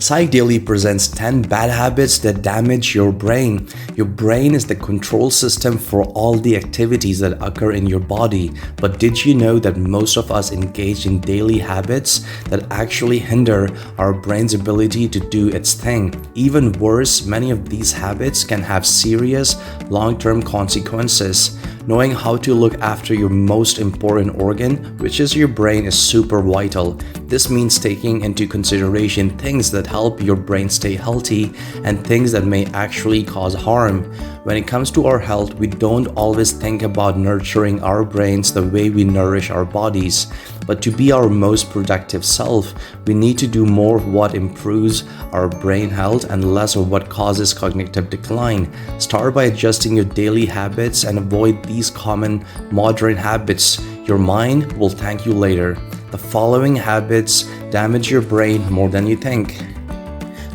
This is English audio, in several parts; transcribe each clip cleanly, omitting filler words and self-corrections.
Psych Daily presents 10 bad habits that damage your brain. Your brain is the control system for all the activities that occur in your body. But did you know that most of us engage in daily habits that actually hinder our brain's ability to do its thing? Even worse, many of these habits can have serious long-term consequences. Knowing how to look after your most important organ, which is your brain, is super vital. This means taking into consideration things that help your brain stay healthy and things that may actually cause harm. When it comes to our health, we don't always think about nurturing our brains the way we nourish our bodies. But to be our most productive self, we need to do more of what improves our brain health and less of what causes cognitive decline. Start by adjusting your daily habits and avoid these common modern habits. Your mind will thank you later. The following habits damage your brain more than you think.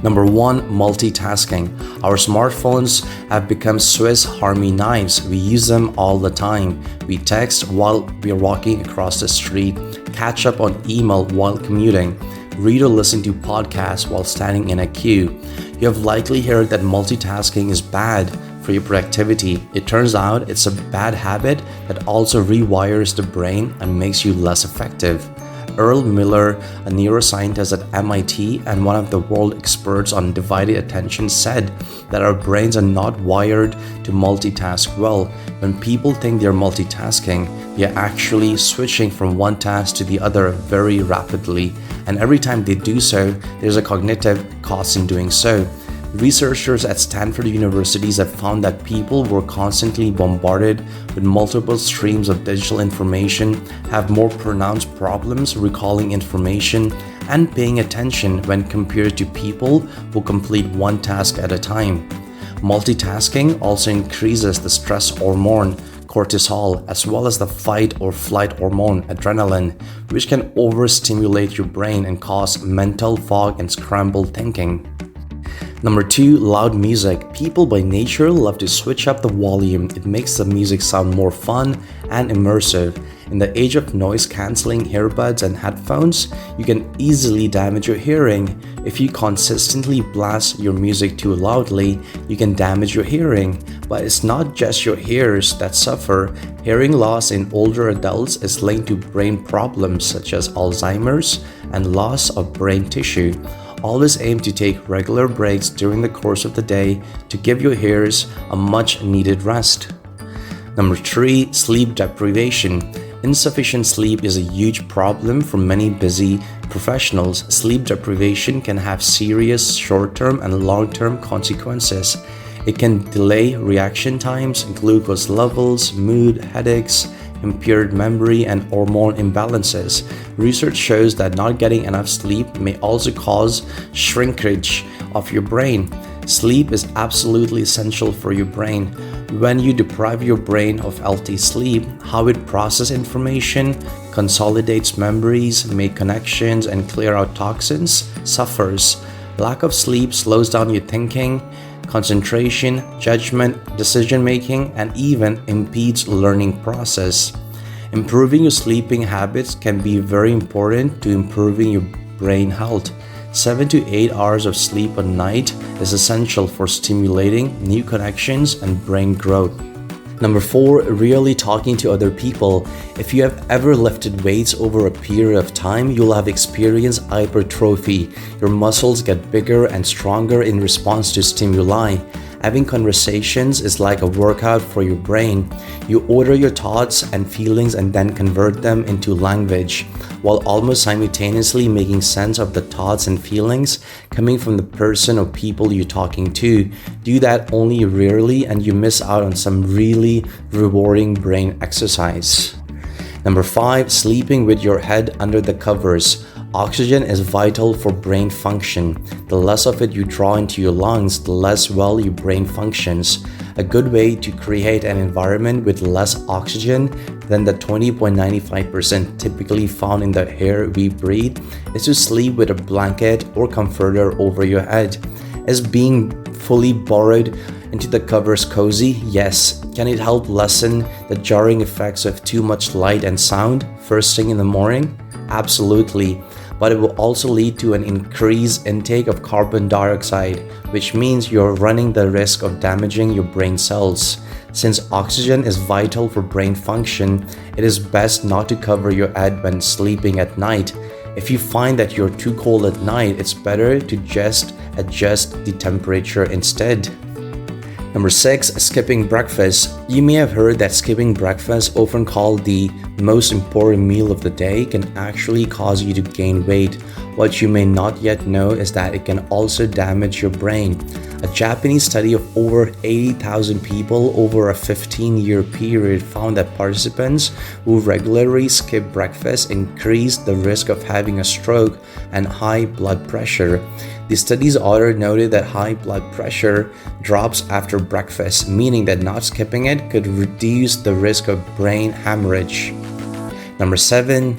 Number 1. Multitasking. Our smartphones have become Swiss Army knives. We use them all the time. We text while we are walking across the street, catch up on email while commuting, read or listen to podcasts while standing in a queue. You have likely heard that multitasking is bad for your productivity. It turns out it's a bad habit that also rewires the brain and makes you less effective. Earl Miller, a neuroscientist at MIT and one of the world experts on divided attention, said that our brains are not wired to multitask well. When people think they're multitasking, they're actually switching from one task to the other very rapidly. And every time they do so, there's a cognitive cost in doing so. Researchers at Stanford universities have found that people who are constantly bombarded with multiple streams of digital information have more pronounced problems recalling information and paying attention when compared to people who complete one task at a time. Multitasking also increases the stress hormone, cortisol, as well as the fight or flight hormone, adrenaline, which can overstimulate your brain and cause mental fog and scrambled thinking. Number 2. Loud music. People by nature love to switch up the volume. It makes the music sound more fun and immersive. In the age of noise-canceling earbuds and headphones, you can easily damage your hearing. If you consistently blast your music too loudly, you can damage your hearing. But it's not just your ears that suffer. Hearing loss in older adults is linked to brain problems such as Alzheimer's and loss of brain tissue. Always aim to take regular breaks during the course of the day to give your ears a much needed rest. Number 3. Sleep deprivation. Insufficient sleep is a huge problem for many busy professionals. Sleep deprivation can have serious short-term and long-term consequences. It can delay reaction times, glucose levels, mood, headaches, impaired memory, and hormone imbalances. Research shows that not getting enough sleep may also cause shrinkage of your brain. Sleep is absolutely essential for your brain. When you deprive your brain of healthy sleep, how it processes information, consolidates memories, makes connections, and clear out toxins suffers. Lack of sleep slows down your thinking, concentration, judgment, decision-making, and even impedes learning process. Improving your sleeping habits can be very important to improving your brain health. 7 to 8 hours of sleep a night is essential for stimulating new connections and brain growth. Number 4. Really talking to other people. If you have ever lifted weights over a period of time, you'll have experienced hypertrophy. Your muscles get bigger and stronger in response to stimuli. Having conversations is like a workout for your brain. You order your thoughts and feelings and then convert them into language, while almost simultaneously making sense of the thoughts and feelings coming from the person or people you're talking to. Do that only rarely and you miss out on some really rewarding brain exercise. Number 5. Sleeping with your head under the covers. Oxygen is vital for brain function. The less of it you draw into your lungs, the less well your brain functions. A good way to create an environment with less oxygen than the 20.95% typically found in the air we breathe is to sleep with a blanket or comforter over your head. Is being fully burrowed into the covers cozy? Yes. Can it help lessen the jarring effects of too much light and sound first thing in the morning? Absolutely. but it will also lead to an increased intake of carbon dioxide, which means you're running the risk of damaging your brain cells. Since oxygen is vital for brain function, it is best not to cover your head when sleeping at night. If you find that you're too cold at night, it's better to just adjust the temperature instead. Number 6, skipping breakfast. You may have heard that skipping breakfast, often called the most important meal of the day, can actually cause you to gain weight. What you may not yet know is that it can also damage your brain. A Japanese study of over 80,000 people over a 15-year period found that participants who regularly skip breakfast increased the risk of having a stroke and high blood pressure. The study's author noted that high blood pressure drops after breakfast, meaning that not skipping it could reduce the risk of brain hemorrhage. Number 7,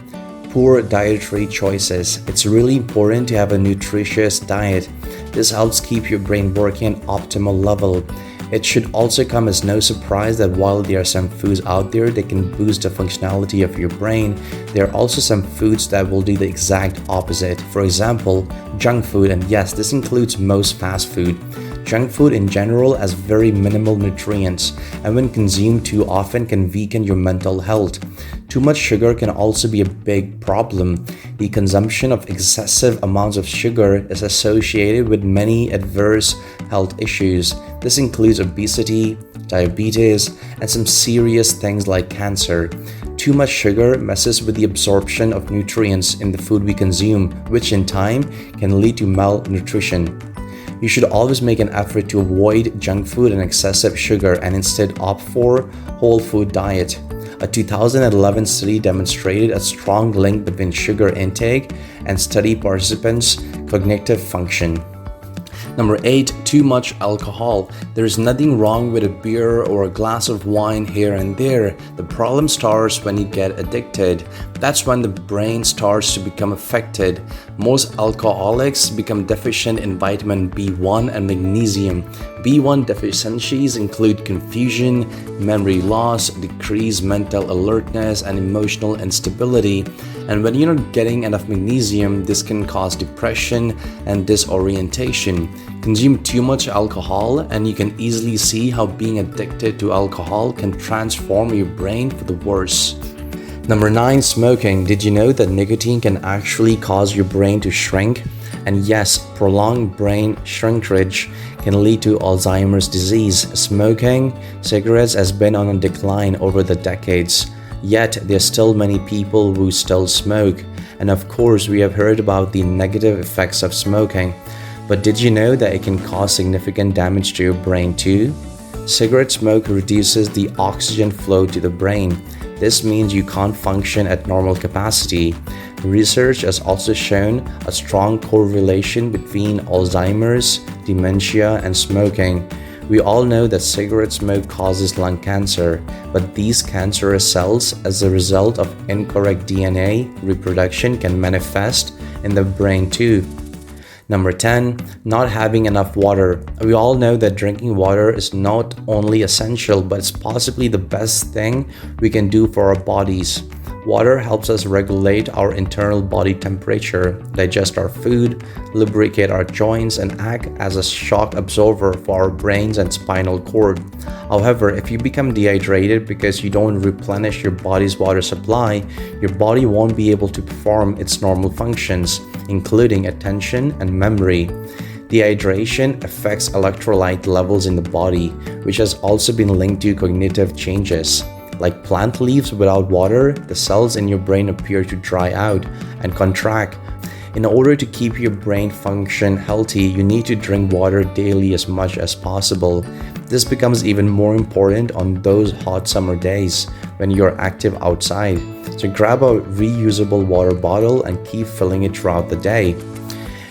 poor dietary choices. It's really important to have a nutritious diet. This helps keep your brain working at optimal level. It should also come as no surprise that while there are some foods out there that can boost the functionality of your brain, there are also some foods that will do the exact opposite. For example, junk food, and yes, this includes most fast food. Junk food in general has very minimal nutrients, and when consumed too often can weaken your mental health. Too much sugar can also be a big problem. The consumption of excessive amounts of sugar is associated with many adverse health issues. This includes obesity, diabetes, and some serious things like cancer. Too much sugar messes with the absorption of nutrients in the food we consume, which in time can lead to malnutrition. You should always make an effort to avoid junk food and excessive sugar and instead opt for whole food diet. A 2011 study demonstrated a strong link between sugar intake and study participants' cognitive function. Number 8, too much alcohol. There is nothing wrong with a beer or a glass of wine here and there. The problem starts when you get addicted. That's when the brain starts to become affected. Most alcoholics become deficient in vitamin B1 and magnesium. B1 deficiencies include confusion, memory loss, decreased mental alertness, and emotional instability. And when you're not getting enough magnesium, this can cause depression and disorientation. Consume too much alcohol, and you can easily see how being addicted to alcohol can transform your brain for the worse. Number 9, smoking. Did you know that nicotine can actually cause your brain to shrink? And yes, prolonged brain shrinkage can lead to Alzheimer's disease. Smoking cigarettes has been on a decline over the decades. Yet, there are still many people who still smoke. And of course, we have heard about the negative effects of smoking. But did you know that it can cause significant damage to your brain too? Cigarette smoke reduces the oxygen flow to the brain. This means you can't function at normal capacity. Research has also shown a strong correlation between Alzheimer's, dementia, and smoking. We all know that cigarette smoke causes lung cancer, but these cancerous cells, as a result of incorrect DNA reproduction, can manifest in the brain too. Number 10, not having enough water. We all know that drinking water is not only essential, but it's possibly the best thing we can do for our bodies. Water helps us regulate our internal body temperature, digest our food, lubricate our joints, and act as a shock absorber for our brains and spinal cord. However, if you become dehydrated because you don't replenish your body's water supply, your body won't be able to perform its normal functions, including attention and memory. Dehydration affects electrolyte levels in the body, which has also been linked to cognitive changes. Like plant leaves without water, the cells in your brain appear to dry out and contract. In order to keep your brain function healthy, you need to drink water daily as much as possible. This becomes even more important on those hot summer days when you're active outside. So grab a reusable water bottle and keep filling it throughout the day.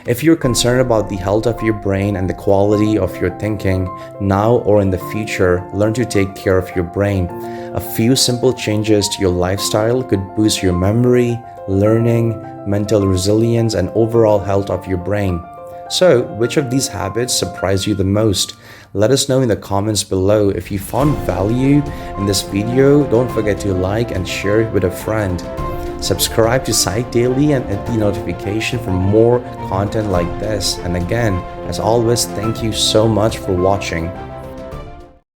If you're concerned about the health of your brain and the quality of your thinking, now or in the future, learn to take care of your brain. A few simple changes to your lifestyle could boost your memory, learning, mental resilience, and overall health of your brain. So, which of these habits surprised you the most? Let us know in the comments below. If you found value in this video, don't forget to like and share it with a friend. Subscribe to Psych Daily and hit the notification for more content like this. And again, as always, thank you so much for watching.